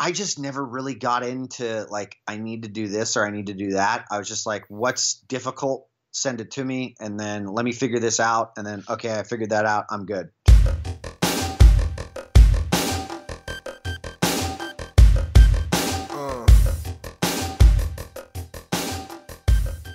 I just never really got into like, I need to do this or I need to do that. I was just like, what's difficult? Send it to me. And then let me figure this out. And then, okay, I figured that out. I'm good.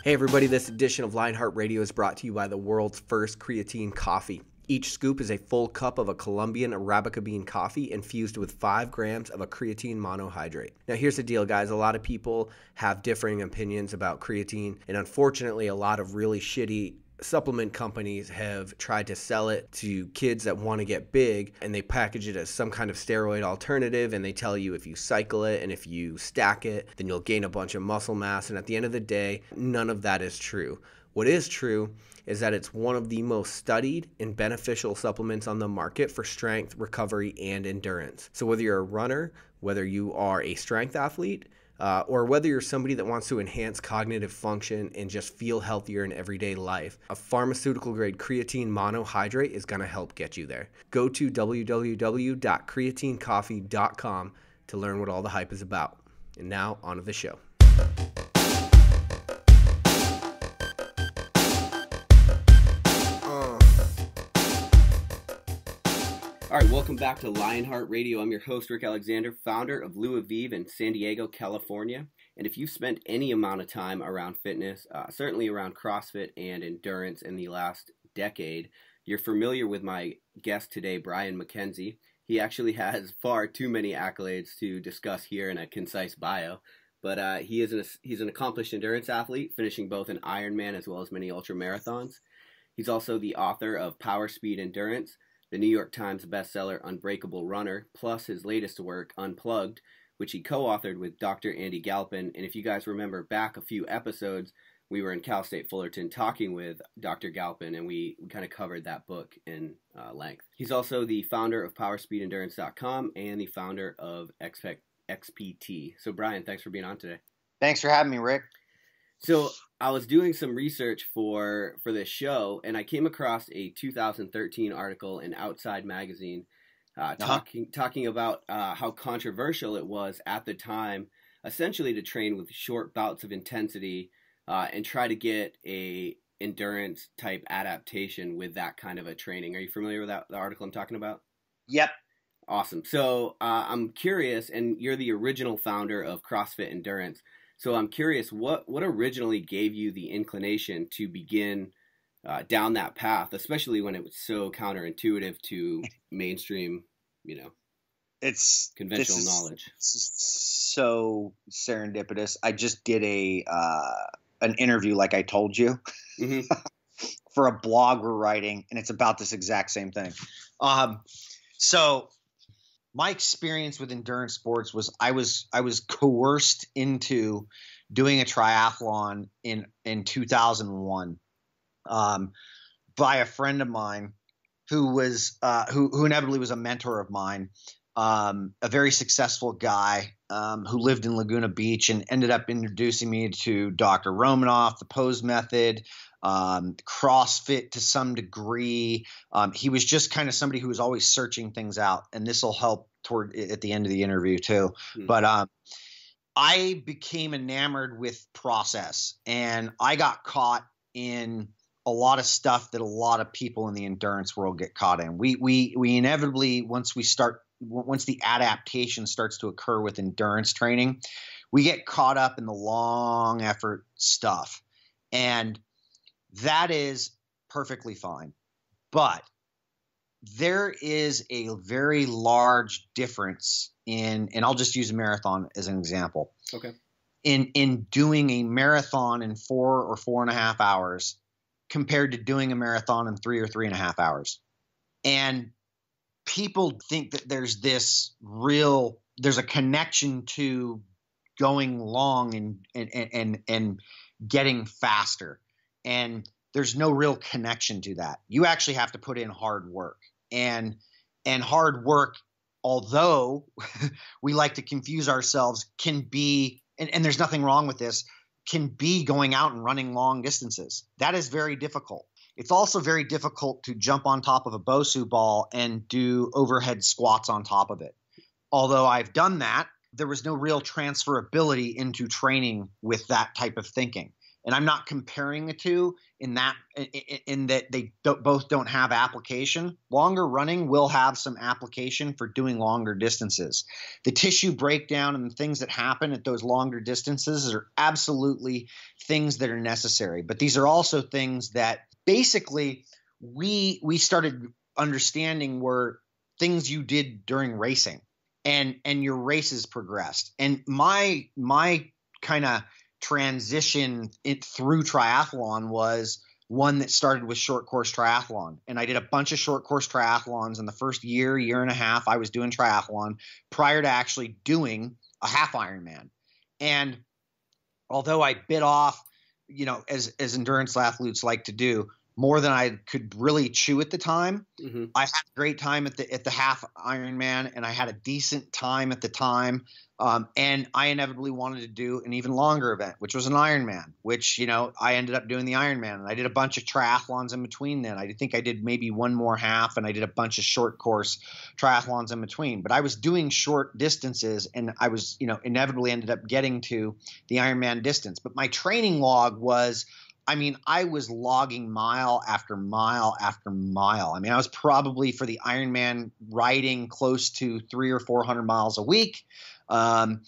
Hey everybody, this edition of Lionheart Radio is brought to you by the world's first creatine coffee. Each scoop is a full cup of a Colombian Arabica bean coffee infused with 5 grams of a creatine monohydrate. Now here's the deal, guys. A lot of people have differing opinions about creatine, and unfortunately a lot of really shitty supplement companies have tried to sell it to kids that want to get big, and they package it as some kind of steroid alternative, and they tell you if you cycle it and if you stack it, then you'll gain a bunch of muscle mass. And at the end of the day, none of that is true. What is true is that it's one of the most studied and beneficial supplements on the market for strength, recovery, and endurance. So whether you're a runner, whether you are a strength athlete, or whether you're somebody that wants to enhance cognitive function and just feel healthier in everyday life, a pharmaceutical-grade creatine monohydrate is going to help get you there. Go to www.creatinecoffee.com to learn what all the hype is about. And now, on to the show. All right, welcome back to Lionheart Radio. I'm your host, Rick Alexander, founder of Lou Aviv in San Diego, California. And if you've spent any amount of time around fitness, certainly around CrossFit and endurance in the last decade, you're familiar with my guest today, Brian Mackenzie. He actually has far too many accolades to discuss here in a concise bio, but he's an accomplished endurance athlete, finishing both an Ironman as well as many ultra marathons. He's also the author of Power Speed Endurance, the New York Times bestseller Unbreakable Runner, plus his latest work, Unplugged, which he co-authored with Dr. Andy Galpin. And if you guys remember back a few episodes, we were in Cal State Fullerton talking with Dr. Galpin, and we kind of covered that book in length. He's also the founder of PowerSpeedEndurance.com and the founder of XPT. So Brian, thanks for being on today. Thanks for having me, Rick. So I was doing some research for this show, and I came across a 2013 article in Outside Magazine talking about how controversial it was at the time, essentially to train with short bouts of intensity and try to get a endurance type adaptation with that kind of a training. Are you familiar with the article I'm talking about? Yep. Awesome. So I'm curious, and you're the original founder of CrossFit Endurance. So I'm curious, what originally gave you the inclination to begin down that path, especially when it was so counterintuitive to mainstream, it's conventional knowledge? So serendipitous. I just did an interview, like I told you, for a blog we're writing, and it's about this exact same thing. So my experience with endurance sports was I was coerced into doing a triathlon in 2001 by a friend of mine who was who inevitably was a mentor of mine, a very successful guy who lived in Laguna Beach and ended up introducing me to Dr. Romanoff, the pose method, CrossFit to some degree. He was just kind of somebody who was always searching things out, and this will help at the end of the interview too. But I became enamored with process, and I got caught in a lot of stuff that a lot of people in the endurance world get caught in. We inevitably, once the adaptation starts to occur with endurance training, we get caught up in the long effort stuff, and that is perfectly fine. But there is a very large difference and I'll just use a marathon as an example. Okay. In doing a marathon in 4 or 4.5 hours compared to doing a marathon in 3 or 3.5 hours. And people think that there's a connection to going long and getting faster. And there's no real connection to that. You actually have to put in hard work, and hard work, although we like to confuse ourselves, can be, and there's nothing wrong with this, can be going out and running long distances. That is very difficult. It's also very difficult to jump on top of a BOSU ball and do overhead squats on top of it. Although I've done that, there was no real transferability into training with that type of thinking. And I'm not comparing the two in that they both don't have application. Longer running will have some application for doing longer distances. The tissue breakdown and the things that happen at those longer distances are absolutely things that are necessary. But these are also things that basically we started understanding were things you did during racing, and your races progressed. And my kind of transition through triathlon was one that started with short course triathlon. And I did a bunch of short course triathlons in the first year and a half I was doing triathlon prior to actually doing a half Ironman. And although I bit off, as endurance athletes like to do, more than I could really chew at the time. Mm-hmm. I had a great time at the half Ironman, and I had a decent time at the time. And I inevitably wanted to do an even longer event, which was an Ironman, which, I ended up doing the Ironman, and I did a bunch of triathlons in between then. I think I did maybe one more half, and I did a bunch of short course triathlons in between. But I was doing short distances, and I was, inevitably ended up getting to the Ironman distance. But my training log was, I was logging mile after mile after mile. I was probably for the Ironman riding close to 300 or 400 miles a week, and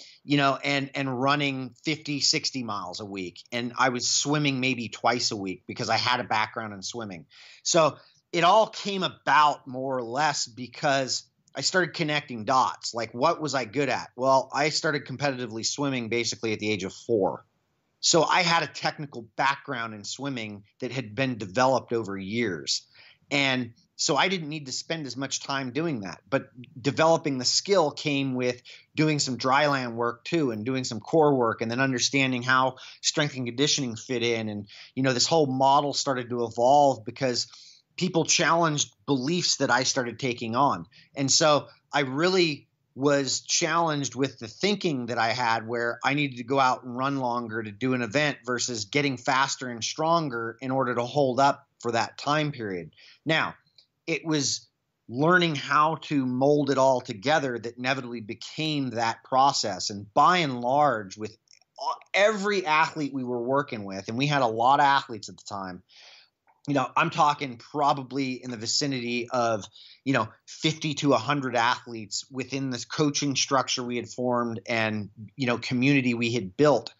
running 50, 60 miles a week. And I was swimming maybe twice a week because I had a background in swimming. So it all came about more or less because I started connecting dots. Like, what was I good at? Well, I started competitively swimming basically at the age of 4. So I had a technical background in swimming that had been developed over years. And so I didn't need to spend as much time doing that. But developing the skill came with doing some dryland work too, and doing some core work, and then understanding how strength and conditioning fit in. And, this whole model started to evolve because people challenged beliefs that I started taking on. And so I really was challenged with the thinking that I had, where I needed to go out and run longer to do an event versus getting faster and stronger in order to hold up for that time period. Now, it was learning how to mold it all together that inevitably became that process. And by and large, with every athlete we were working with, and we had a lot of athletes at the time, I'm talking probably in the vicinity of, 50 to 100 athletes within this coaching structure we had formed and, community we had built,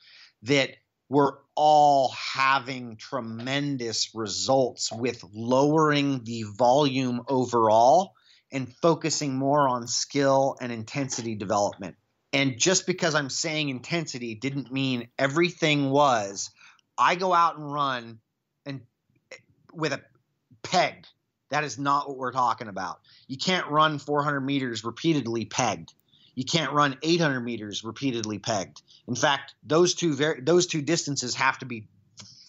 that were all having tremendous results with lowering the volume overall and focusing more on skill and intensity development. And just because I'm saying intensity didn't mean everything was, I go out and run and with a pegged. That is not what we're talking about. You can't run 400 meters repeatedly pegged. You can't run 800 meters repeatedly pegged. In fact, those two distances have to be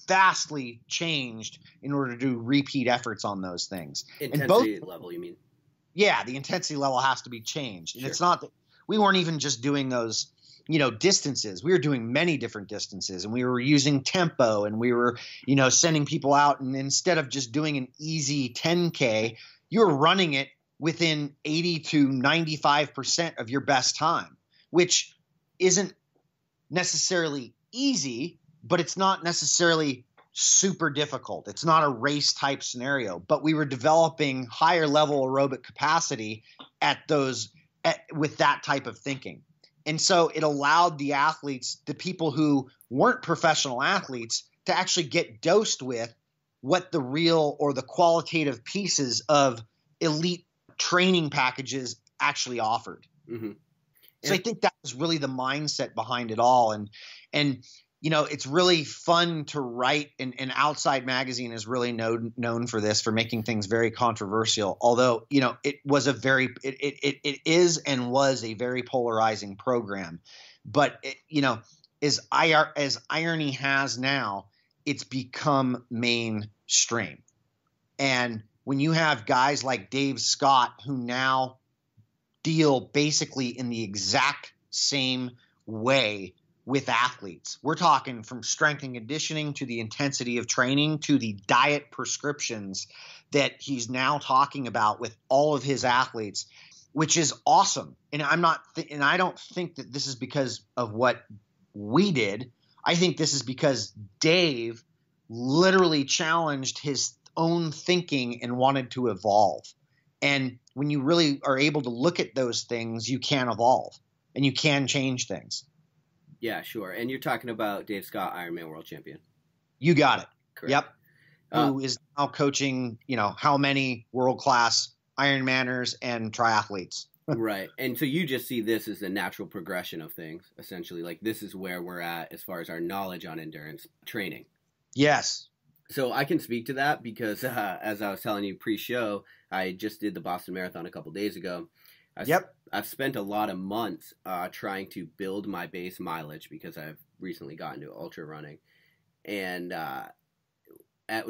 vastly changed in order to do repeat efforts on those things. Intensity level, you mean? Yeah, the intensity level has to be changed. And Sure. It's not that we weren't even just doing those, distances. We were doing many different distances, and we were using tempo, and we were, sending people out. And instead of just doing an easy 10K, you were running it within 80 to 95% of your best time, which isn't necessarily easy, but it's not necessarily super difficult. It's not a race type scenario, but we were developing higher level aerobic capacity with that type of thinking. And so it allowed the athletes, the people who weren't professional athletes, to actually get dosed with what the real or the qualitative pieces of elite training packages actually offered. Mm-hmm. So I think that was really the mindset behind it all. And it's really fun to write, and Outside Magazine is really known for this, for making things very controversial. Although, it is and was a very polarizing program. But, as irony has now, it's become mainstream. And when you have guys like Dave Scott, who now deal basically in the exact same way with athletes. We're talking from strength and conditioning to the intensity of training to the diet prescriptions that he's now talking about with all of his athletes. which is awesome. And and I don't think that this is because of what we did. I think this is because Dave literally challenged his own thinking and wanted to evolve. And when you really are able to look at those things, you can evolve and you can change things. Yeah, sure. And you're talking about Dave Scott, Ironman world champion. You got it. Correct. Yep. Who is now coaching, how many world-class Ironmanners and triathletes. Right. And so you just see this as the natural progression of things, essentially. Like, this is where we're at as far as our knowledge on endurance training. Yes. So I can speak to that because, as I was telling you pre-show, I just did the Boston Marathon a couple days ago. I've spent a lot of months trying to build my base mileage because I've recently gotten to ultra running. And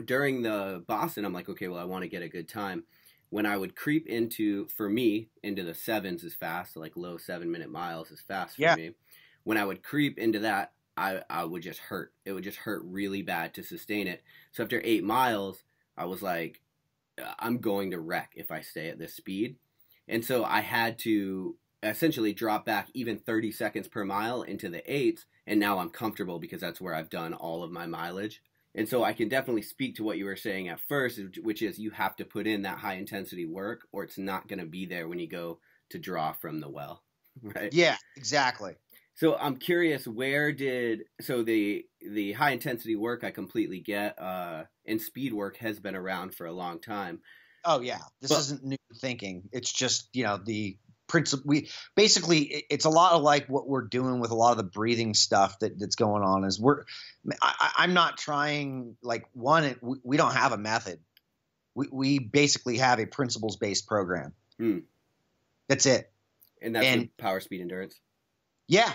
during the Boston, I'm like, okay, well, I want to get a good time. When I would creep into the sevens is fast, so like low 7-minute miles is fast for me. When I would creep into that, I would just hurt. It would just hurt really bad to sustain it. So after 8 miles, I was like, I'm going to wreck if I stay at this speed. And so I had to essentially drop back even 30 seconds per mile into the 8s. And now I'm comfortable because that's where I've done all of my mileage. And so I can definitely speak to what you were saying at first, which is you have to put in that high intensity work or it's not going to be there when you go to draw from the well, right? Yeah, exactly. So I'm curious, the high intensity work I completely get, and speed work has been around for a long time. Oh yeah, this isn't new thinking. It's just the principle. It's a lot of like what we're doing with a lot of the breathing stuff that's going on. Is I'm not trying we don't have a method. We basically have a principles based program. That's it. And that's power, speed, endurance. Yeah.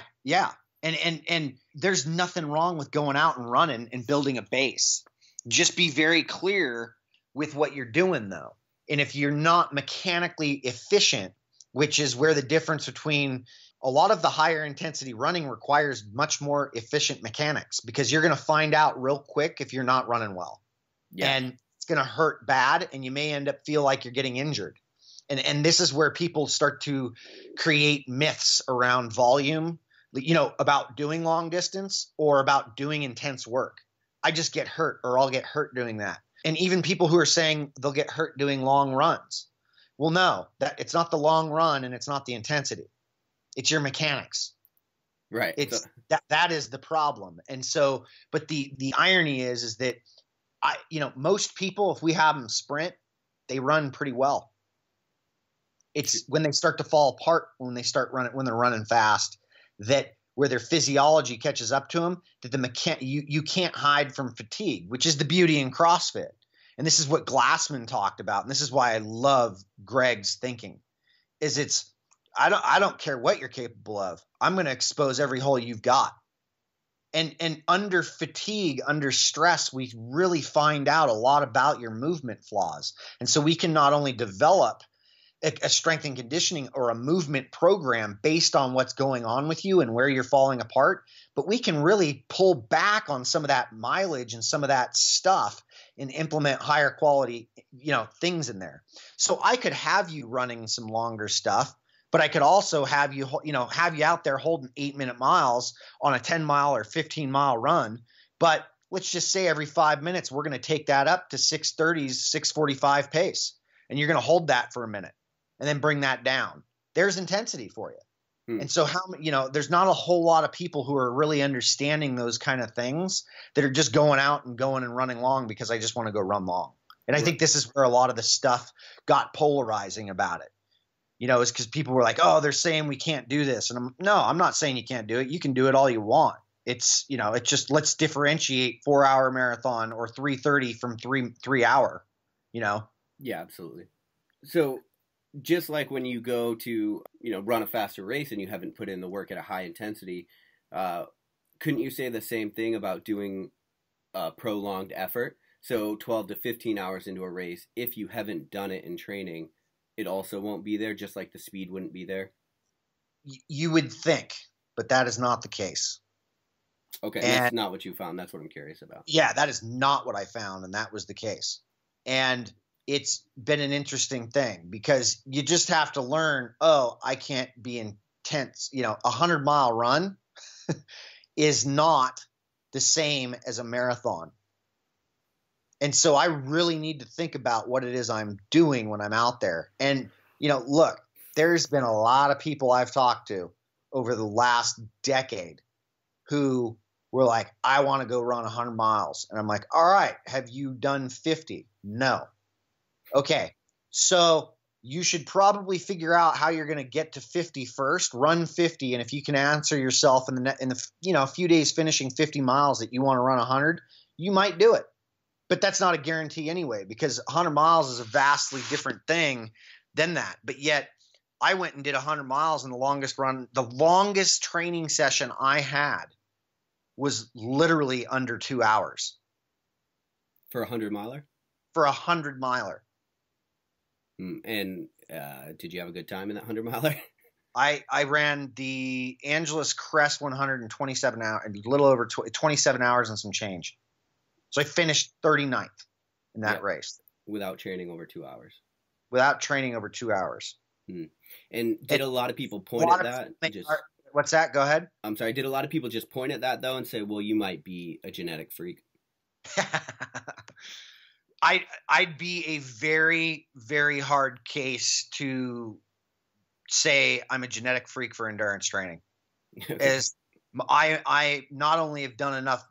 And there's nothing wrong with going out and running and building a base. Just be very clear with what you're doing though. And if you're not mechanically efficient, which is where the difference between a lot of the higher intensity running requires much more efficient mechanics, because you're going to find out real quick if you're not running well. Yeah. And it's going to hurt bad and you may end up feel like you're getting injured. And this is where people start to create myths around volume, about doing long distance or about doing intense work. I just get hurt or I'll get hurt doing that. And even people who are saying they'll get hurt doing long runs. Well, no, that it's not the long run and it's not the intensity. It's your mechanics. Right. It's that is the problem. And so, but the irony is that most people, if we have them sprint, they run pretty well. It's when they start to fall apart, when they're running fast, that where their physiology catches up to them, that you can't hide from fatigue, which is the beauty in CrossFit. And this is what Glassman talked about. And this is why I love Greg's thinking is I don't care what you're capable of. I'm going to expose every hole you've got. And under fatigue, under stress, we really find out a lot about your movement flaws. And so we can not only develop a strength and conditioning or a movement program based on what's going on with you and where you're falling apart, but we can really pull back on some of that mileage and some of that stuff and implement higher quality, things in there. So I could have you running some longer stuff, but I could also have you out there holding 8-minute miles on a 10-mile or 15-mile run. But let's just say every 5 minutes, we're going to take that up to 6:30s, 6:45 pace. And you're going to hold that for a minute and then bring that down. There's intensity for you. And so there's not a whole lot of people who are really understanding those kind of things that are just going out and going and running long because I just want to go run long. And I think this is where a lot of the stuff got polarizing about it. Is because people were like, oh, they're saying we can't do this. And I'm not saying you can't do it. You can do it all you want. It's, it's just, let's differentiate 4-hour marathon or 3:30 from 3 hour, Yeah, absolutely. So just like when you go to, run a faster race and you haven't put in the work at a high intensity, couldn't you say the same thing about doing a prolonged effort? So 12 to 15 hours into a race, if you haven't done it in training, it also won't be there, just like the speed wouldn't be there? You would think, but that is not the case. Okay, and that's not what you found. That's what I'm curious about. Yeah, that is not what I found, and that was the case. And it's been an interesting thing because you just have to learn, oh, I can't be intense. You know, 100-mile run is not the same as a marathon. And so I really need to think about what it is I'm doing when I'm out there. And, you know, look, there's been a lot of people I've talked to over the last decade who were like, I want to go run 100 miles. And I'm like, all right, have you done 50? No. Okay. So you should probably figure out how you're going to get to 50 first, run 50. And if you can answer yourself in the you know, a few days finishing 50 miles that you want to run 100, you might do it. But that's not a guarantee anyway, because 100 miles is a vastly different thing than that. But yet I went and did 100 miles in the longest training session I had was literally under 2 hours. For a 100-miler? For a 100-miler. And did you have a good time in that 100-miler? I ran the Angeles Crest 100 in 27 hours, a little over 27 hours and some change. So I finished 39th in that race. Without training over 2 hours. Without training over 2 hours. And did a lot of people point at that? What's that? Go ahead. I'm sorry. Did a lot of people just point at that, though, and say, well, you might be a genetic freak? I'd be a very, very hard case to say I'm a genetic freak for endurance training. As I not only have done enough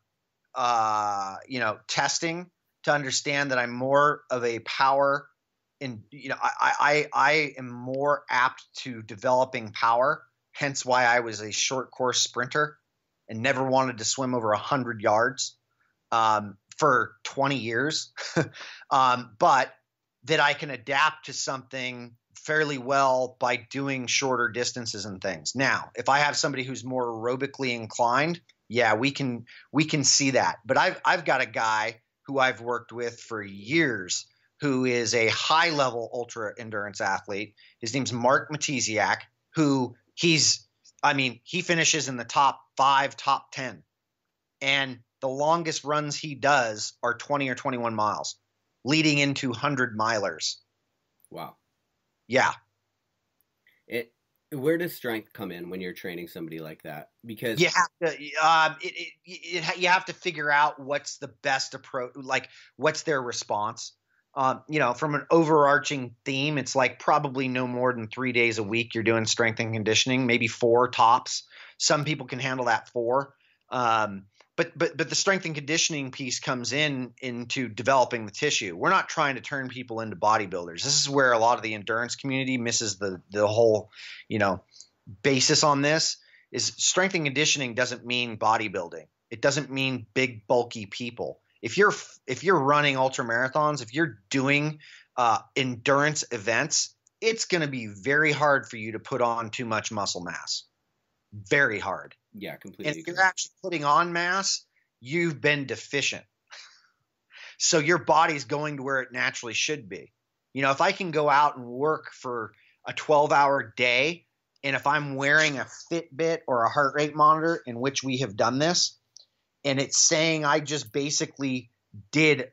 testing to understand that I'm more of a power and, I am more apt to developing power, hence why I was a short course sprinter and never wanted to swim over 100 yards for 20 years. But that I can adapt to something fairly well by doing shorter distances and things. Now, if I have somebody who's more aerobically inclined, yeah, we can see that. But I've got a guy who I've worked with for years who is a high level ultra endurance athlete. His name's Mark Matesiak, who he finishes in the top 5, top 10. And the longest runs he does are 20 or 21 miles, leading into 100-milers. Wow. Yeah. Where does strength come in when you're training somebody like that? Because you have to figure out what's the best approach, like what's their response. From an overarching theme, it's like probably no more than 3 days a week you're doing strength and conditioning, maybe 4 tops. Some people can handle that 4. But the strength and conditioning piece comes into developing the tissue. We're not trying to turn people into bodybuilders. This is where a lot of the endurance community misses the whole, basis on this. Is strength and conditioning doesn't mean bodybuilding. It doesn't mean big bulky people. If you're running ultra marathons, if you're doing endurance events, it's going to be very hard for you to put on too much muscle mass. Very hard. Yeah, completely. And if you're actually putting on mass, you've been deficient. So your body's going to where it naturally should be. If I can go out and work for a 12-hour day, and if I'm wearing a Fitbit or a heart rate monitor, in which we have done this, and it's saying I just basically did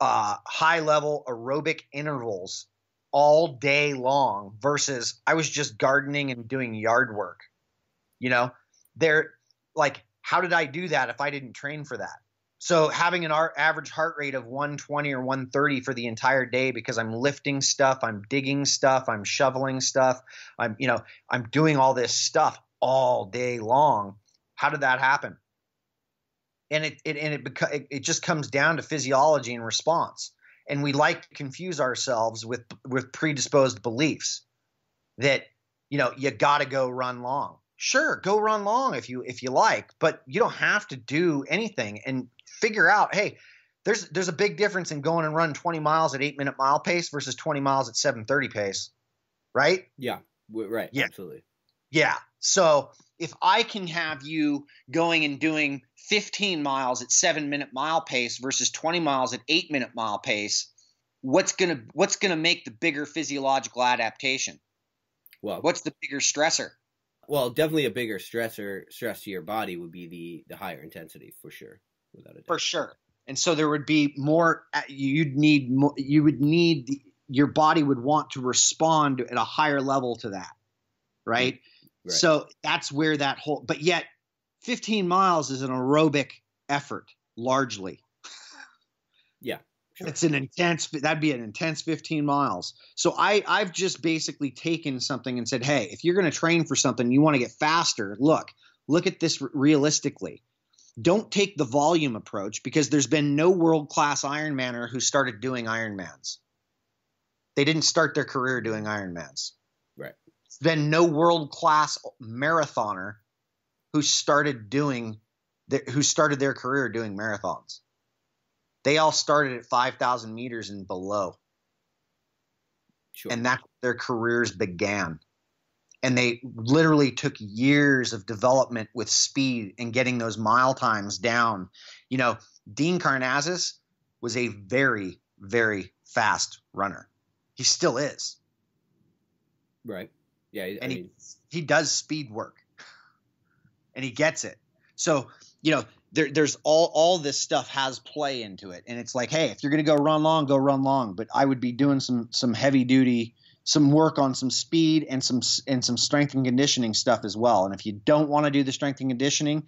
high-level aerobic intervals all day long versus I was just gardening and doing yard work. They're like, how did I do that if I didn't train for that? So having an average heart rate of 120 or 130 for the entire day because I'm lifting stuff, I'm digging stuff, I'm shoveling stuff, I'm doing all this stuff all day long. How did that happen? And it just comes down to physiology and response. And we like to confuse ourselves with predisposed beliefs that, you got to go run long. Sure, go run long if you like, but you don't have to do anything. And figure out, hey, there's a big difference in going and run 20 miles at 8-minute mile pace versus 20 miles at 7:30 pace, right? Yeah, right. Yeah. Absolutely. Yeah. So if I can have you going and doing 15 miles at 7-minute mile pace versus 20 miles at 8-minute mile pace, what's gonna make the bigger physiological adaptation? Well, what's the bigger stressor? Well, definitely a bigger stress to your body would be the higher intensity, for sure, without a doubt. For sure. And so there would be more, your body would want to respond at a higher level to that. Right. So that's where but yet 15 miles is an aerobic effort largely. Yeah. Sure. That'd be an intense 15 miles. So I've just basically taken something and said, hey, if you're going to train for something, you want to get faster. Look at this realistically. Don't take the volume approach, because there's been no world-class Ironmaner who started doing Ironmans. They didn't start their career doing Ironmans. Right. There's been no world-class marathoner who started their career doing marathons. They all started at 5,000 meters and below. Sure. And that's where their careers began. And they literally took years of development with speed and getting those mile times down. You know, Dean Karnazes was a very, very fast runner. He still is. Right. Yeah. He does speed work and he gets it. So, you know, there's all this stuff has play into it. And it's like, hey, if you're going to go run long, but I would be doing some heavy duty, some work on some speed and some strength and conditioning stuff as well. And if you don't want to do the strength and conditioning,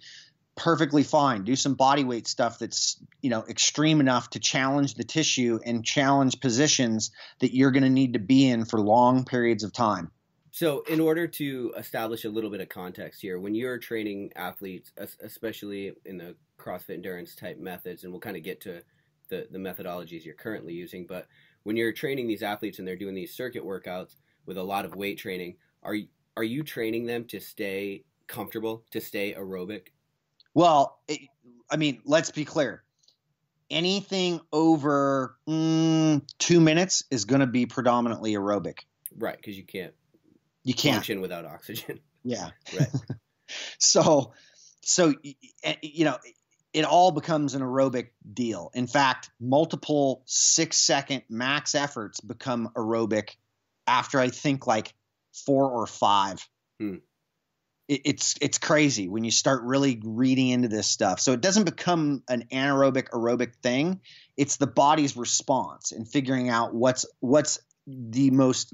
perfectly fine. Do some body weight stuff that's, you know, extreme enough to challenge the tissue and challenge positions that you're going to need to be in for long periods of time. So in order to establish a little bit of context here, when you're training athletes, especially in the CrossFit endurance type methods, and we'll kind of get to the methodologies you're currently using, but when you're training these athletes and they're doing these circuit workouts with a lot of weight training, are you training them to stay comfortable, to stay aerobic? Well, I mean, let's be clear. Anything over 2 minutes is going to be predominantly aerobic. Right, because you can't function without oxygen. Yeah. Right. So, you know, it all becomes an aerobic deal. In fact, multiple 6-second max efforts become aerobic after I think like 4 or 5. It's crazy when you start really reading into this stuff. So it doesn't become an anaerobic aerobic thing. It's the body's response and figuring out what's the most,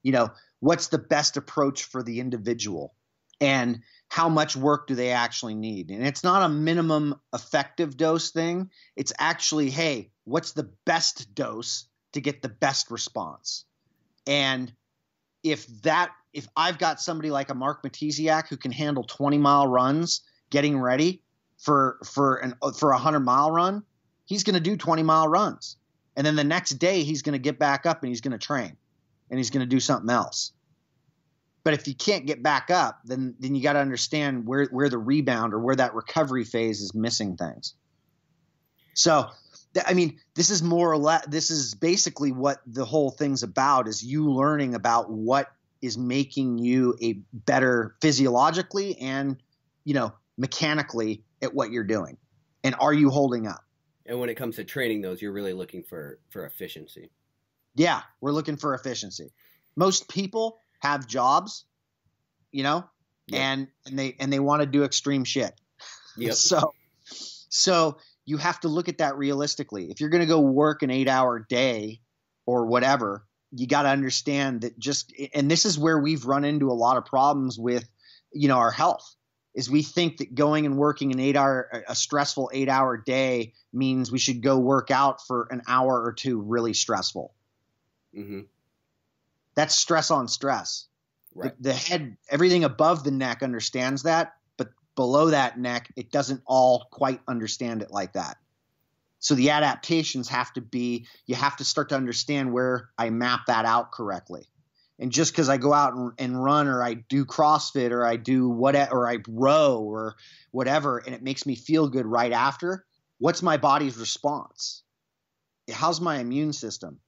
you know, what's the best approach for the individual and how much work do they actually need. And it's not a minimum effective dose thing. It's actually, hey, what's the best dose to get the best response? And if I've got somebody like a Mark Matesiak who can handle 20-mile runs getting ready for a 100-mile run, he's going to do 20-mile runs. And then the next day he's going to get back up and he's going to train and he's going to do something else. But if you can't get back up, then you got to understand where the rebound or where that recovery phase is missing things. So, I mean, this is basically what the whole thing's about, is you learning about what is making you a better physiologically and, you know, mechanically at what you're doing. And are you holding up? And when it comes to training those, you're really looking for efficiency. Yeah, we're looking for efficiency. Most people have jobs, you know, and they want to do extreme shit. Yep. So you have to look at that realistically. If you're going to go work an 8-hour day or whatever, you got to understand that and this is where we've run into a lot of problems with, you know, our health, is we think that going and working a stressful 8-hour day means we should go work out for an hour or two really stressful. Mm-hmm. That's stress on stress. Right. The head, everything above the neck understands that, but below that neck, it doesn't all quite understand it like that. So the adaptations have to be, you have to start to understand where I map that out correctly. And just because I go out and run, or I do CrossFit, or I do whatever, or I row or whatever, and it makes me feel good right after, what's my body's response? How's my immune system?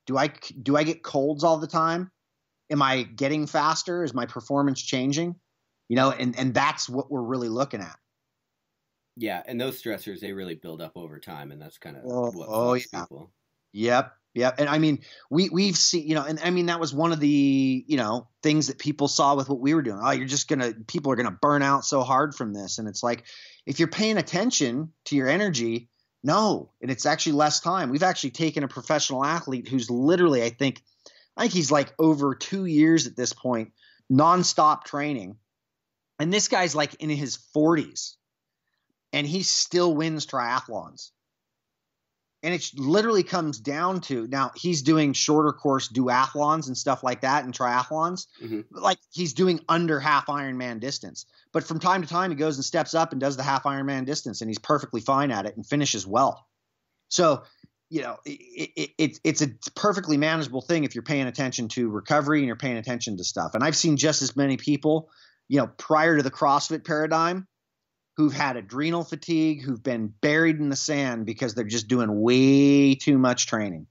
Do I get colds all the time? Am I getting faster? Is my performance changing? You know, and that's what we're really looking at. Yeah, and those stressors, they really build up over time, and that's kind of what fucks people. Yep. And I mean, we've seen, you know, and I mean, that was one of the, you know, things that people saw with what we were doing. Oh, people are going to burn out so hard from this. And it's like, if you're paying attention to your energy, No, and it's actually less time. We've actually taken a professional athlete who's literally, I think he's like over 2 years at this point, nonstop training. And this guy's like in his 40s and he still wins triathlons. And it literally comes down to, now he's doing shorter course duathlons and stuff like that and triathlons. Like he's doing under half Ironman distance. But from time to time, he goes and steps up and does the half Ironman distance, and he's perfectly fine at it and finishes well. So, you know, it's a perfectly manageable thing if you're paying attention to recovery and you're paying attention to stuff. And I've seen just as many people, you know, prior to the CrossFit paradigm, who've had adrenal fatigue, who've been buried in the sand because they're just doing way too much training.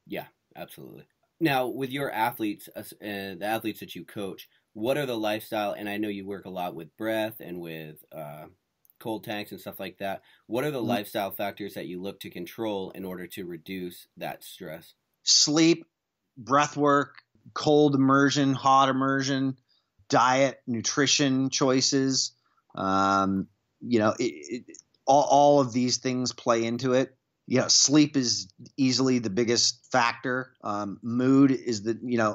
Yeah, absolutely. Now, with your athletes and the athletes that you coach, what are the lifestyle, and I know you work a lot with breath and with cold tanks and stuff like that. What are the lifestyle factors that you look to control in order to reduce that stress? Sleep, breath work, cold immersion, hot immersion, diet, nutrition choices. You know, all of these things play into it. You know, sleep is easily the biggest factor. Mood is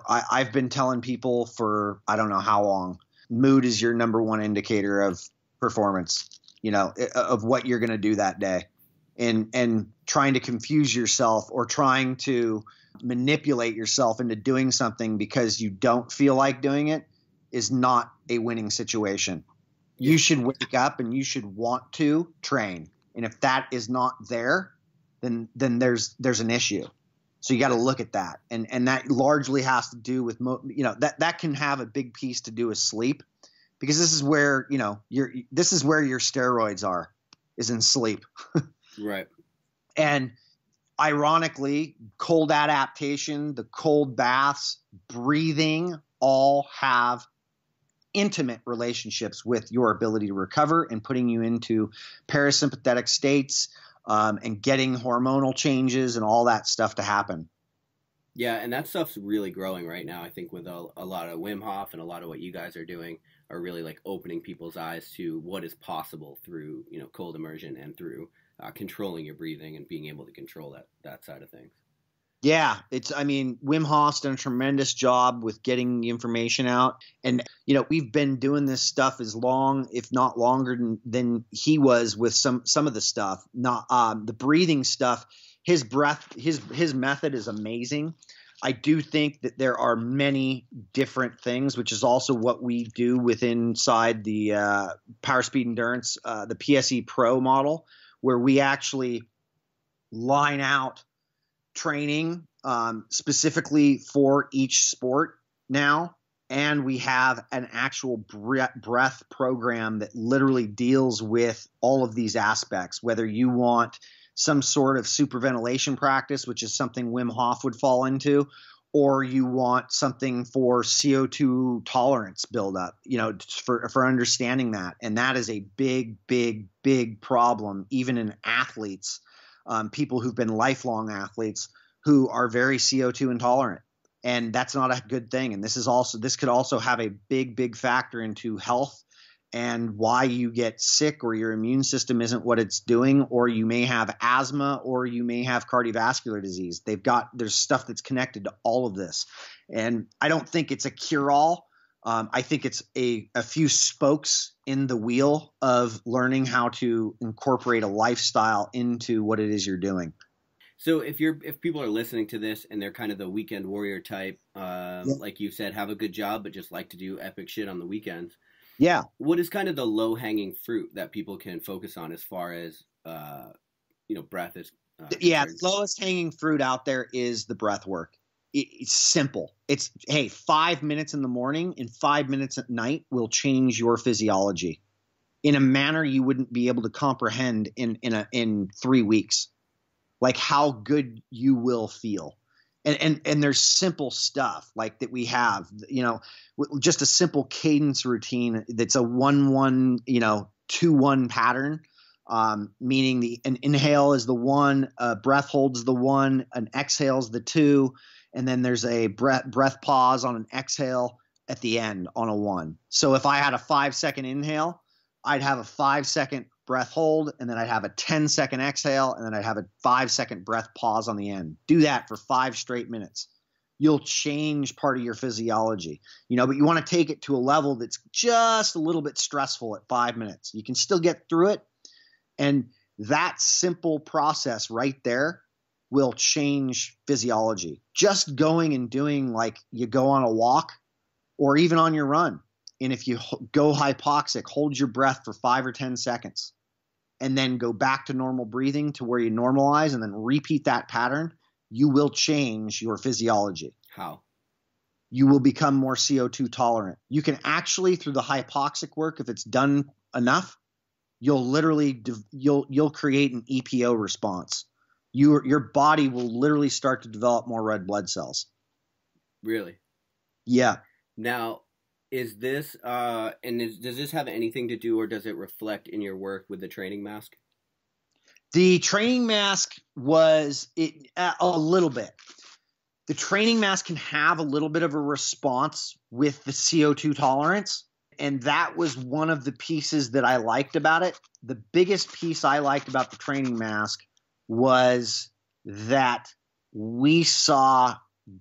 I've been telling people for, I don't know how long, mood is your number one indicator of performance, you know, of what you're going to do that day. And trying to confuse yourself or trying to manipulate yourself into doing something because you don't feel like doing it is not a winning situation. You should wake up and you should want to train. And if that is not there, then there's an issue. So you got to look at that. And that largely has to do with, that can have a big piece to do with sleep, because this is where, you know, this is where your steroids are, is in sleep. Right. And ironically, cold adaptation, the cold baths, breathing, all have intimate relationships with your ability to recover and putting you into parasympathetic states, and getting hormonal changes and all that stuff to happen. Yeah, and that stuff's really growing right now. I think with a lot of Wim Hof and a lot of what you guys are doing are really like opening people's eyes to what is possible through, you know, cold immersion and through controlling your breathing and being able to control that side of things. Yeah, Wim Hof's done a tremendous job with getting the information out. And, you know, we've been doing this stuff as long, if not longer than he was with some of the stuff. Not the breathing stuff. His method is amazing. I do think that there are many different things, which is also what we do inside the Power Speed Endurance, the PSE Pro model, where we actually line out training specifically for each sport now, and we have an actual breath program that literally deals with all of these aspects. Whether you want some sort of superventilation practice, which is something Wim Hof would fall into, or you want something for CO2 tolerance buildup, you know, for understanding that. And that is a big, big, big problem, even in athletes. People who've been lifelong athletes who are very CO2 intolerant, and that's not a good thing. And this could also have a big, big factor into health and why you get sick, or your immune system isn't what it's doing, or you may have asthma, or you may have cardiovascular disease. There's stuff that's connected to all of this. And I don't think it's a cure-all. I think it's a few spokes in the wheel of learning how to incorporate a lifestyle into what it is you're doing. So if people are listening to this and they're kind of the weekend warrior type, like you said, have a good job but just like to do epic shit on the weekends. Yeah. What is kind of the low-hanging fruit that people can focus on as far as breath is? The lowest hanging fruit out there is the breath work. It's simple. It's, hey, 5 minutes in the morning and 5 minutes at night will change your physiology in a manner you wouldn't be able to comprehend in 3 weeks. Like how good you will feel. And there's simple stuff like that we have, you know, just a simple cadence routine that's a 1-1, 2-1 pattern. Meaning an inhale is the 1, breath holds the 1, an exhale is the 2, and then there's a breath pause on an exhale at the end on a 1. So if I had a 5-second inhale, I'd have a 5-second breath hold, and then I'd have a 10-second exhale, and then I'd have a 5-second breath pause on the end. Do that for 5 straight minutes. You'll change part of your physiology, but you want to take it to a level that's just a little bit stressful at 5 minutes. You can still get through it. And that simple process right there will change physiology. Just going and doing, like, you go on a walk or even on your run. And if you go hypoxic, hold your breath for 5 or 10 seconds and then go back to normal breathing to where you normalize and then repeat that pattern. You will change your physiology. How? You will become more CO2 tolerant. You can actually, through the hypoxic work, if it's done enough, you'll literally you'll create an EPO response. Your body will literally start to develop more red blood cells. Really? Yeah. Now, is this does this have anything to do, or does it reflect in your work with the training mask? The training mask was a little bit. The training mask can have a little bit of a response with the CO2 tolerance, and that was one of the pieces that I liked about it. The biggest piece I liked about the training mask was that we saw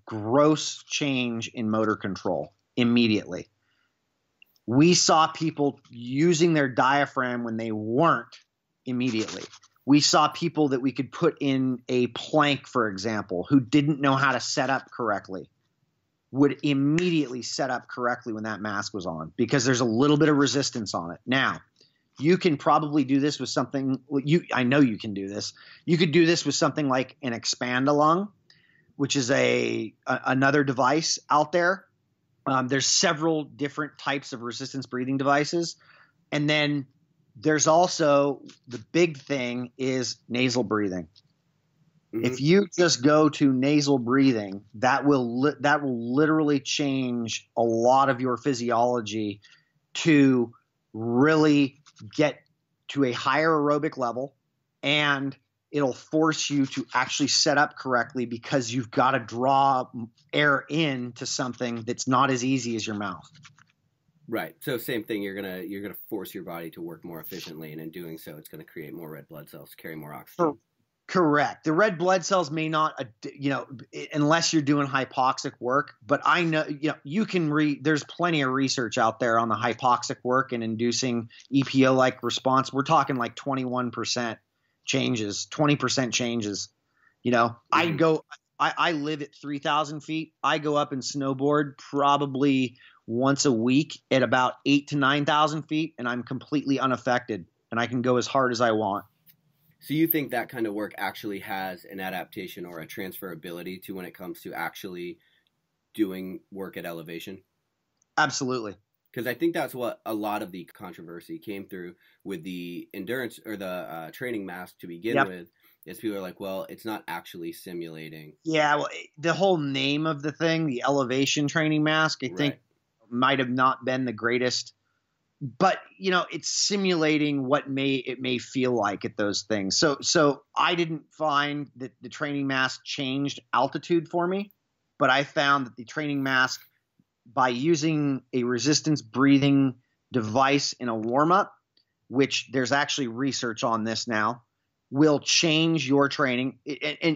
gross change in motor control immediately. We saw people using their diaphragm when they weren't immediately. We saw people that we could put in a plank, for example, who didn't know how to set up correctly, would immediately set up correctly when that mask was on because there's a little bit of resistance on it. Now, you can probably do this with something I know you can do this. You could do this with something like an Expand-A-Lung, which is another device out there. There's several different types of resistance breathing devices. And then there's also the big thing is nasal breathing. Mm-hmm. If you just go to nasal breathing, that will literally change a lot of your physiology to really get to a higher aerobic level, and it'll force you to actually set up correctly because you've got to draw air into something that's not as easy as your mouth. Right. So same thing. You're gonna force your body to work more efficiently, and in doing so, it's going to create more red blood cells, carry more oxygen. Correct. The red blood cells may not, unless you're doing hypoxic work. But I know, you can read. There's plenty of research out there on the hypoxic work and inducing EPO-like response. We're talking like 21% changes, 20% changes. Mm-hmm. I live at 3,000 feet. I go up and snowboard probably once a week at about 8,000 to 9,000 feet, and I'm completely unaffected, and I can go as hard as I want. So you think that kind of work actually has an adaptation or a transferability to when it comes to actually doing work at elevation? Absolutely. Because I think that's what a lot of the controversy came through with the endurance or the training mask to begin with. Is people are like, well, it's not actually simulating. Yeah, well, the whole name of the thing, the elevation training mask, I think might have not been the greatest. But, it's simulating what it may feel like at those things. So I didn't find that the training mask changed altitude for me, but I found that the training mask, by using a resistance breathing device in a warm-up, which there's actually research on this now, will change your training.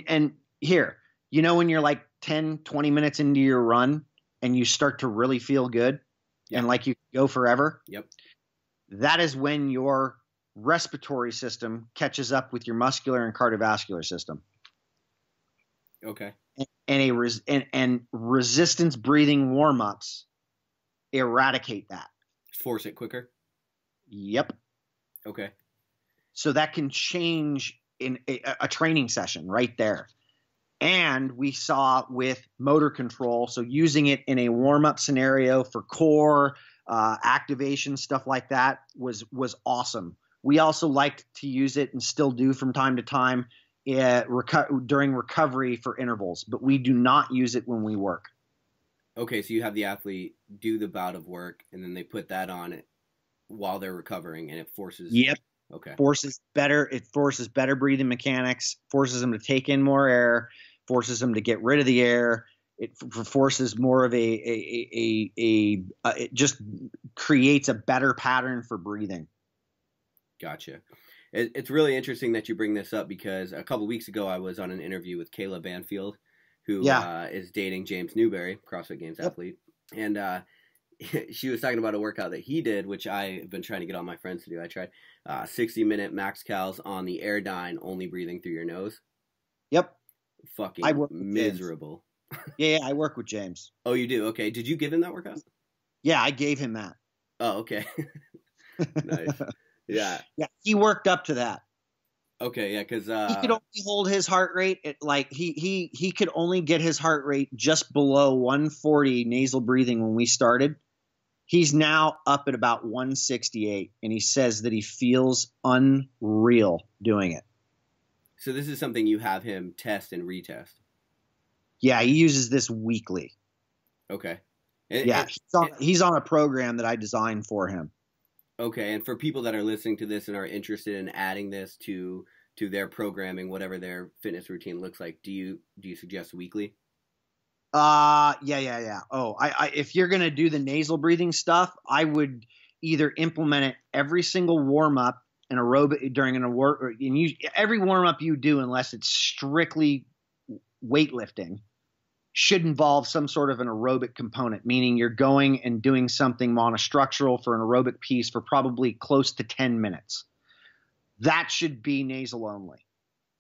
And here, when you're like 10, 20 minutes into your run and you start to really feel good and like you go forever. Yep. That is when your respiratory system catches up with your muscular and cardiovascular system. Okay. And resistance breathing warm-ups eradicate that. Force it quicker? Yep. Okay. So that can change in a training session right there. And we saw with motor control, so using it in a warm-up scenario for core activation, stuff like that was awesome. We also liked to use it and still do from time to time during recovery for intervals, but we do not use it when we work. Okay, so you have the athlete do the bout of work, and then they put that on it while they're recovering, and it forces. Yep. Okay. It forces better breathing mechanics, forces them to take in more air, forces them to get rid of the air. It forces more of it just creates a better pattern for breathing. Gotcha. It's really interesting that you bring this up because a couple weeks ago I was on an interview with Kayla Banfield, who is dating James Newberry, CrossFit Games athlete, and she was talking about a workout that he did, which I've been trying to get all my friends to do. I tried 60-minute max cals on the Airdyne, only breathing through your nose. Yep. Fucking miserable. Yeah, I work with James. Oh, you do? Okay. Did you give him that workout? Yeah, I gave him that. Oh, okay. Nice. Yeah. Yeah, he worked up to that. Okay, yeah, because he could only hold his heart rate at he could only get his heart rate just below 140 nasal breathing when we started. He's now up at about 168, and he says that he feels unreal doing it. So this is something you have him test and retest. Yeah, he uses this weekly. Okay. He's on a program that I designed for him. Okay, and for people that are listening to this and are interested in adding this to their programming, whatever their fitness routine looks like, do you suggest weekly? Yeah. Oh, I if you're gonna do the nasal breathing stuff, I would either implement it every single warm up and aerobic during every warm up you do, unless it's strictly weightlifting, should involve some sort of an aerobic component, meaning you're going and doing something monostructural for an aerobic piece for probably close to 10 minutes. That should be nasal only.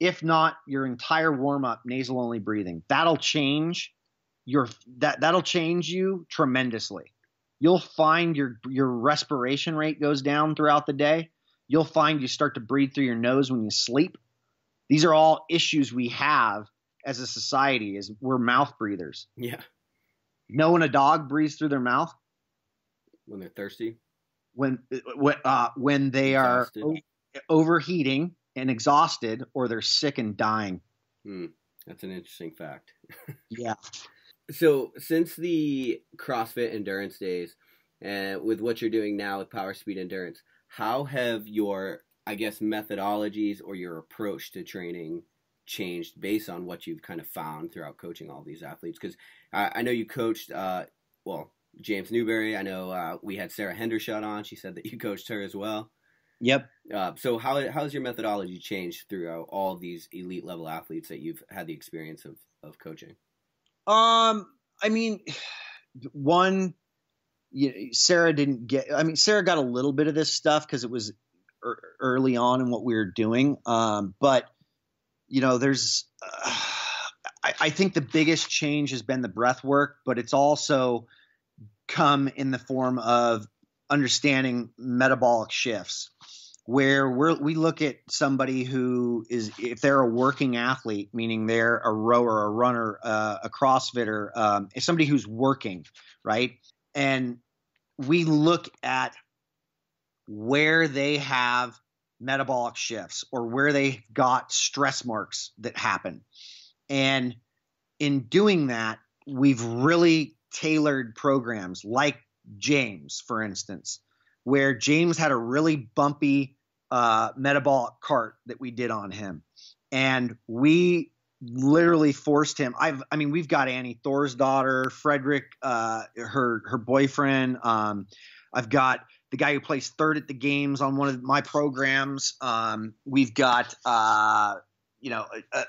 If not, your entire warm-up nasal only breathing. That'll change that'll change you tremendously. You'll find your respiration rate goes down throughout the day. You'll find you start to breathe through your nose when you sleep. These are all issues we have as a society, is we're mouth breathers. Yeah. Know when a dog breathes through their mouth? When they're thirsty? When they exhausted. Are overheating and exhausted, or they're sick and dying. That's an interesting fact. Yeah. So since the CrossFit endurance days, and with what you're doing now with Power Speed Endurance, how have your, I guess, methodologies or your approach to training changed based on what you've kind of found throughout coaching all these athletes? Because I know you coached, James Newberry. I know we had Sarah Hendershot on. She said that you coached her as well. Yep. So how's your methodology changed throughout all of these elite level athletes that you've had the experience of coaching? I mean, Sarah didn't get. I mean, Sarah got a little bit of this stuff because it was early on in what we were doing. But there's. I think the biggest change has been the breath work, but it's also come in the form of understanding metabolic shifts, where we look at somebody who is, if they're a working athlete, meaning they're a rower, a runner, a CrossFitter, somebody who's working, right? And we look at where they have metabolic shifts or where they got stress marks that happen. And in doing that, we've really tailored programs like James, for instance, where James had a really bumpy metabolic cart that we did on him. And we literally forced him. We've got Annie Thor's daughter, Frederick, her boyfriend. I've got the guy who plays third at the games on one of my programs. We've got a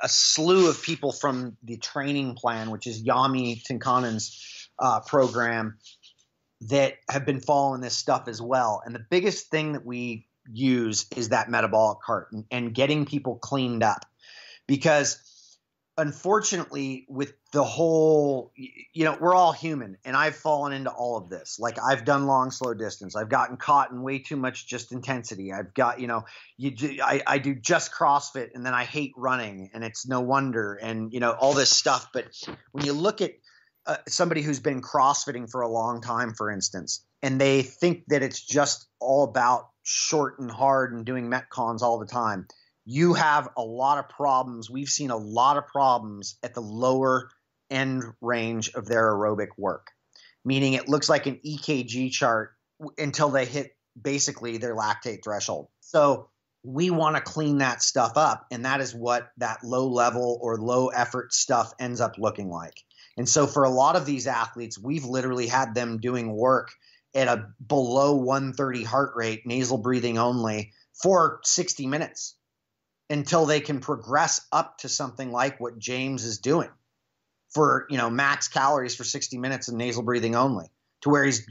slew of people from the training plan, which is Yami Tinkanen's program, that have been following this stuff as well. And the biggest thing that we use is that metabolic cart and getting people cleaned up, because unfortunately with the whole, we're all human, and I've fallen into all of this. Like, I've done long, slow distance. I've gotten caught in way too much just intensity. I've got, I do just CrossFit, and then I hate running, and it's no wonder, and all this stuff. But when you look at somebody who's been CrossFitting for a long time, for instance, and they think that it's just all about short and hard and doing Metcons all the time, you have a lot of problems. We've seen a lot of problems at the lower end range of their aerobic work, meaning it looks like an EKG chart until they hit basically their lactate threshold. So we want to clean that stuff up, and that is what that low level or low effort stuff ends up looking like. And so for a lot of these athletes, we've literally had them doing work at a below 130 heart rate, nasal breathing only, for 60 minutes until they can progress up to something like what James is doing for, max calories for 60 minutes and nasal breathing only, to where he's,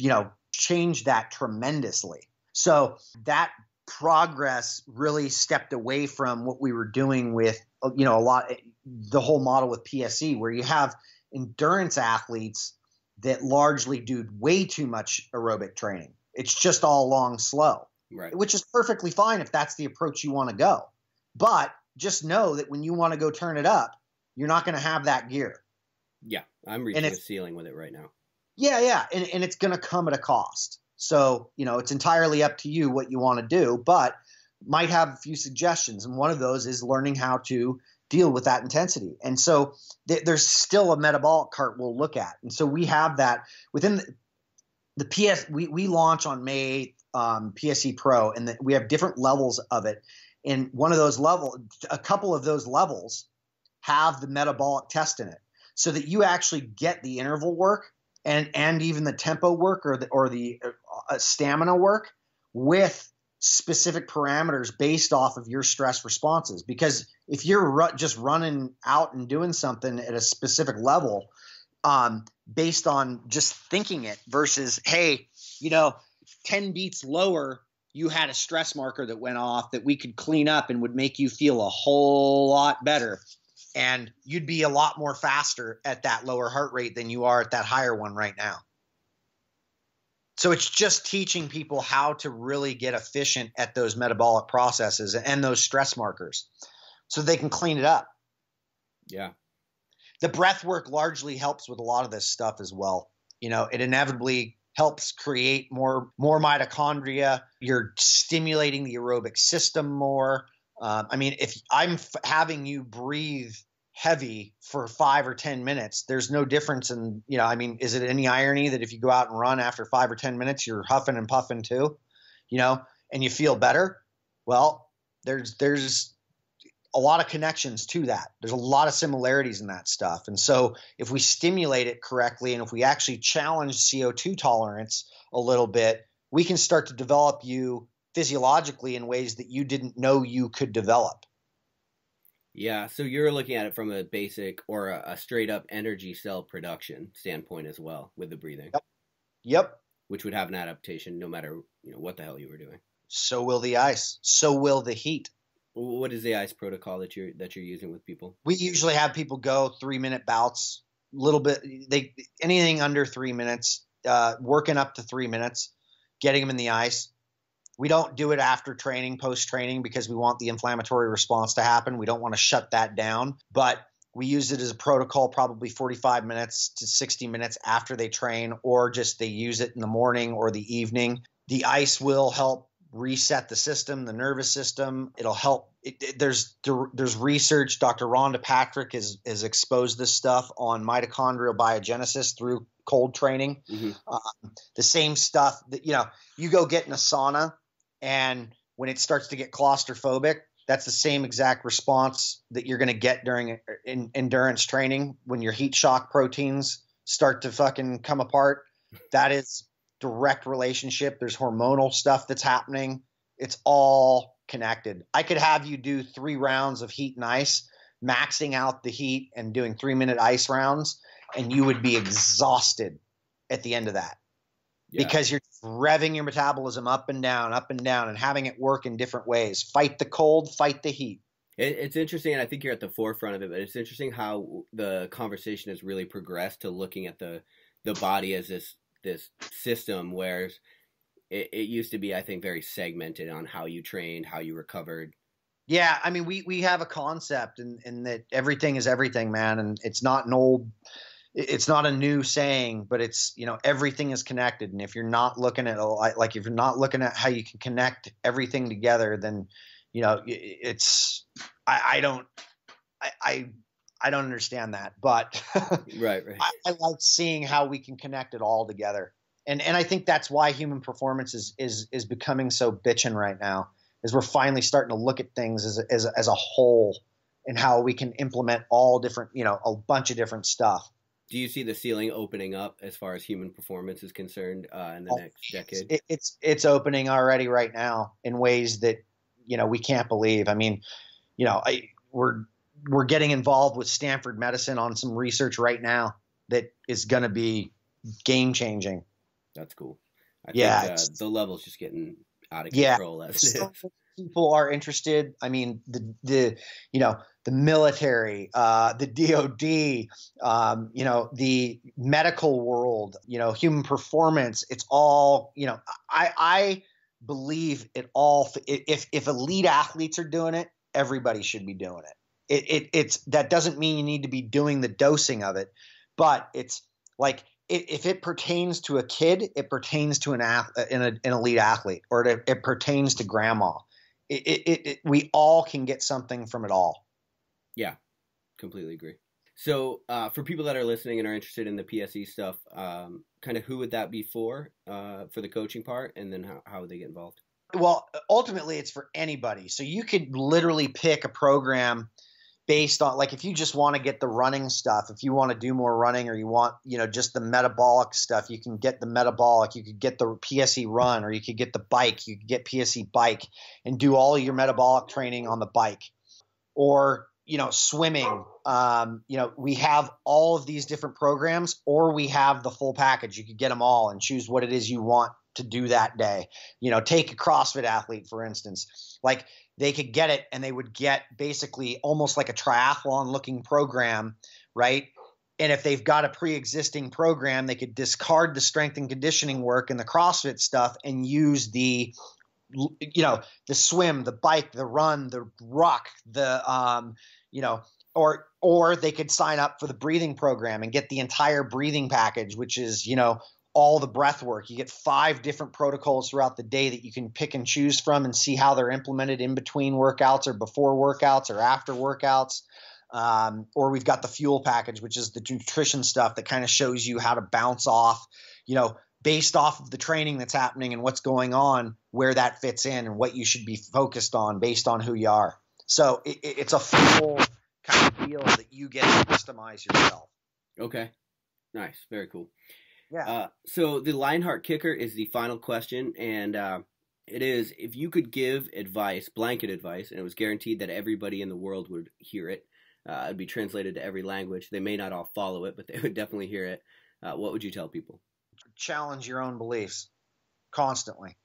changed that tremendously. So that progress really stepped away from what we were doing with, the whole model with PSE, where you have endurance athletes that largely do way too much aerobic training. It's just all long, slow, right? Which is perfectly fine if that's the approach you want to go. But just know that when you want to go turn it up, you're not going to have that gear. Yeah, I'm reaching a ceiling with it right now. Yeah. And it's going to come at a cost. So, it's entirely up to you what you want to do, but might have a few suggestions. And one of those is learning how to deal with that intensity. And so there's still a metabolic cart we'll look at. And so we have that within the PS. We launch on May 8th, PSE Pro, and we have different levels of it. And one of those a couple of those levels have the metabolic test in it, so that you actually get the interval work and even the tempo work or the stamina work with specific parameters based off of your stress responses. Because if you're just running out and doing something at a specific level, based on just thinking it versus, hey, 10 beats lower, you had a stress marker that went off that we could clean up and would make you feel a whole lot better. And you'd be a lot more faster at that lower heart rate than you are at that higher one right now. So it's just teaching people how to really get efficient at those metabolic processes and those stress markers so they can clean it up. Yeah. The breath work largely helps with a lot of this stuff as well. It inevitably helps create more mitochondria. You're stimulating the aerobic system more. If I'm having you breathe heavy for 5 or 10 minutes, there's no difference in, is it any irony that if you go out and run after 5 or 10 minutes, you're huffing and puffing too, and you feel better? Well, there's a lot of connections to that. There's a lot of similarities in that stuff. And so if we stimulate it correctly, and if we actually challenge CO2 tolerance a little bit, we can start to develop you physiologically in ways that you didn't know you could develop. Yeah, so you're looking at it from a basic or a straight up energy cell production standpoint as well with the breathing. Yep. Which would have an adaptation no matter what the hell you were doing. So will the ice. So will the heat. What is the ice protocol that you're using with people? We usually have people go 3-minute bouts, anything under 3 minutes, working up to 3 minutes, getting them in the ice. We don't do it after training, post-training, because we want the inflammatory response to happen. We don't want to shut that down, but we use it as a protocol probably 45 minutes to 60 minutes after they train, or just they use it in the morning or the evening. The ice will help reset the system, the nervous system. It'll help. There's research. Dr. Rhonda Patrick has exposed this stuff on mitochondrial biogenesis through cold training. Mm-hmm. The same stuff that, you go get in a sauna, and when it starts to get claustrophobic, that's the same exact response that you're going to get during endurance training when your heat shock proteins start to fucking come apart. That is direct relationship. There's hormonal stuff that's happening. It's all connected. I could have you do 3 rounds of heat and ice, maxing out the heat and doing 3-minute ice rounds, and you would be exhausted at the end of that. Yeah. Because you're revving your metabolism up and down, and having it work in different ways. Fight the cold, fight the heat. It's interesting, and I think you're at the forefront of it, but it's interesting how the conversation has really progressed to looking at the body as this system, whereas it used to be, I think, very segmented on how you trained, how you recovered. Yeah, we have a concept in that everything is everything, man, and it's not a new saying, but it's, everything is connected. And if you're not looking at if you're not looking at how you can connect everything together, then, I don't understand that, but right. I like seeing how we can connect it all together. And I think that's why human performance is becoming so bitchin' right now, is we're finally starting to look at things as a whole and how we can implement all different, a bunch of different stuff. Do you see the ceiling opening up as far as human performance is concerned in the next decade? It's opening already right now in ways that we can't believe. I mean, we're getting involved with Stanford Medicine on some research right now that is going to be game changing. That's cool. I think the level's just getting out of control. So people are interested. I mean, the military, the DOD, the medical world, human performance. It's all, I believe it all. If elite athletes are doing it, everybody should be doing it. It's that doesn't mean you need to be doing the dosing of it, but it's like, if it pertains to a kid, it pertains to an elite athlete, or it pertains to grandma. We all can get something from it all. Yeah, completely agree. So for people that are listening and are interested in the PSE stuff, kind of who would that be for the coaching part, and then how would they get involved? Well, ultimately, it's for anybody. So you could literally pick a program based on, like, if you just want to get the running stuff, if you want to do more running, or you want, just the metabolic stuff, you can get the metabolic, you could get the PSE run, or you could get the bike, you could get PSE bike and do all of your metabolic training on the bike, or, swimming. We have all of these different programs, or we have the full package. You could get them all and choose what it is you want to do that day. Take a CrossFit athlete, for instance, like, they could get it and they would get basically almost like a triathlon looking program, right? And if they've got a pre-existing program, they could discard the strength and conditioning work and the CrossFit stuff and use the swim, the bike, the run, the ruck, or they could sign up for the breathing program and get the entire breathing package, which is, all the breath work. You get 5 different protocols throughout the day that you can pick and choose from and see how they're implemented in between workouts, or before workouts, or after workouts. Or we've got the fuel package, which is the nutrition stuff that kind of shows you how to bounce off, based off of the training that's happening and what's going on, where that fits in and what you should be focused on based on who you are. So it's a full kind of deal that you get to customize yourself. Okay. Nice. Very cool. Yeah. So the Lionheart Kicker is the final question, and it is, if you could give advice, blanket advice, and it was guaranteed that everybody in the world would hear it, it'd be translated to every language. They may not all follow it, but they would definitely hear it. What would you tell people? Challenge your own beliefs constantly.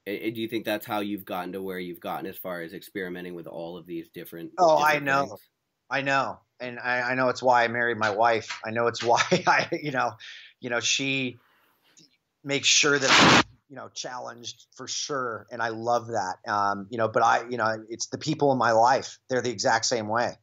Do you think that's how you've gotten to where you've gotten, as far as experimenting with all of these different? I know. Things? I know. And I know it's why I married my wife. I know it's why she makes sure that I'm, challenged for sure. And I love that. But it's the people in my life. They're the exact same way.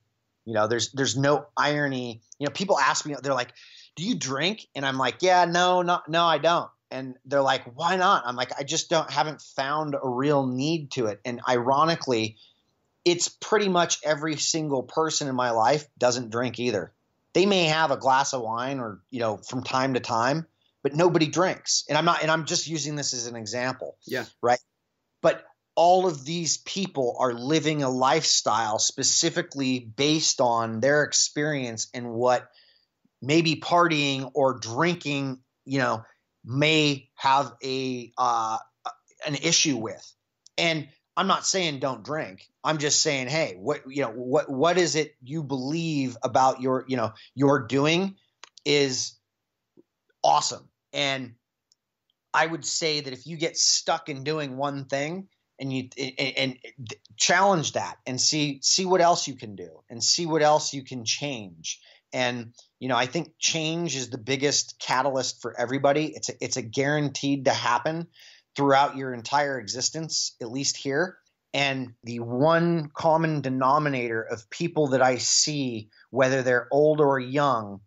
There's no irony. People ask me, they're like, do you drink? And I'm like, yeah, no, I don't. And they're like, why not? I'm like, I just haven't found a real need to it. And ironically, it's pretty much every single person in my life doesn't drink either. They may have a glass of wine or, from time to time, but nobody drinks. And I'm just using this as an example. Yeah. Right. But all of these people are living a lifestyle specifically based on their experience and what maybe partying or drinking, may have an issue with. And I'm not saying don't drink. I'm just saying, hey, what is it you believe about your doing is awesome. And I would say that if you get stuck in doing one thing and you challenge that and see what else you can do and see what else you can change. And, I think change is the biggest catalyst for everybody. It's a guaranteed to happen throughout your entire existence, at least here. And the one common denominator of people that I see, whether they're old or young,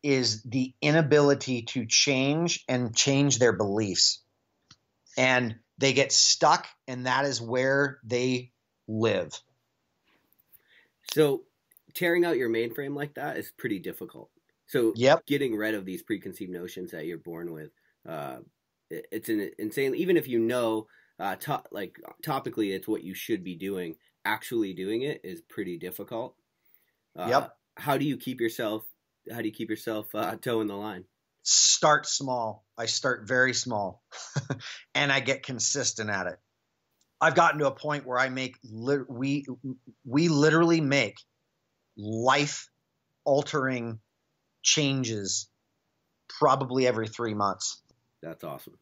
is the inability to change and change their beliefs. And they get stuck, and that is where they live. So tearing out your mainframe like that is pretty difficult. So Getting rid of these preconceived notions that you're born with, it's an insane, even if topically it's what you should be doing, actually doing it is pretty difficult. How do you keep yourself toeing the line? Start small. I start very small and I get consistent at it. I've gotten to a point where I make we literally make life altering changes probably every 3 months. That's awesome.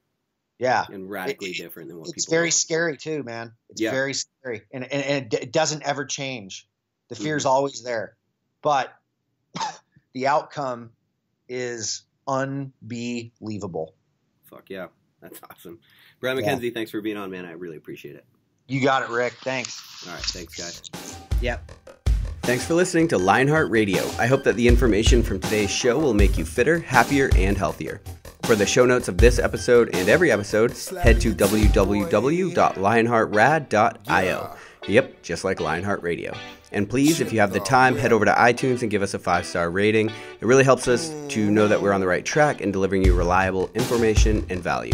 Yeah. And radically different than what people It's very want. scary too, man. It's very scary. And it doesn't ever change. The fear's always there. But the outcome is unbelievable. Fuck yeah. That's awesome. Brian Mackenzie, thanks for being on, man. I really appreciate it. You got it, Rick. Thanks. All right. Thanks, guys. Yep. Thanks for listening to Lionheart Radio. I hope that the information from today's show will make you fitter, happier, and healthier. For the show notes of this episode and every episode, head to www.lionheartrad.io. Yep, just like Lionheart Radio. And please, if you have the time, head over to iTunes and give us a 5-star rating. It really helps us to know that we're on the right track in delivering you reliable information and value.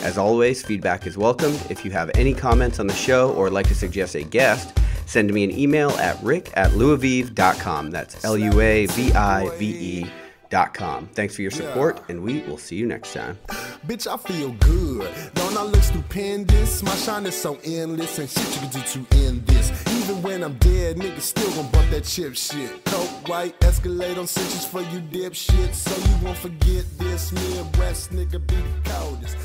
As always, feedback is welcomed. If you have any comments on the show or would like to suggest a guest, send me an email at rick@luavive.com. That's LUAVIVE.com. Thanks for your support, and we will see you next time. Bitch, I feel good. Don't I look stupendous? My shine is so endless, and shit you can do to end this. Even when I'm dead, niggas still gon' bump that chip shit. Coke, white, Escalade on cinches for you dipshits. So you won't forget this. Midwest nigga be the coldest.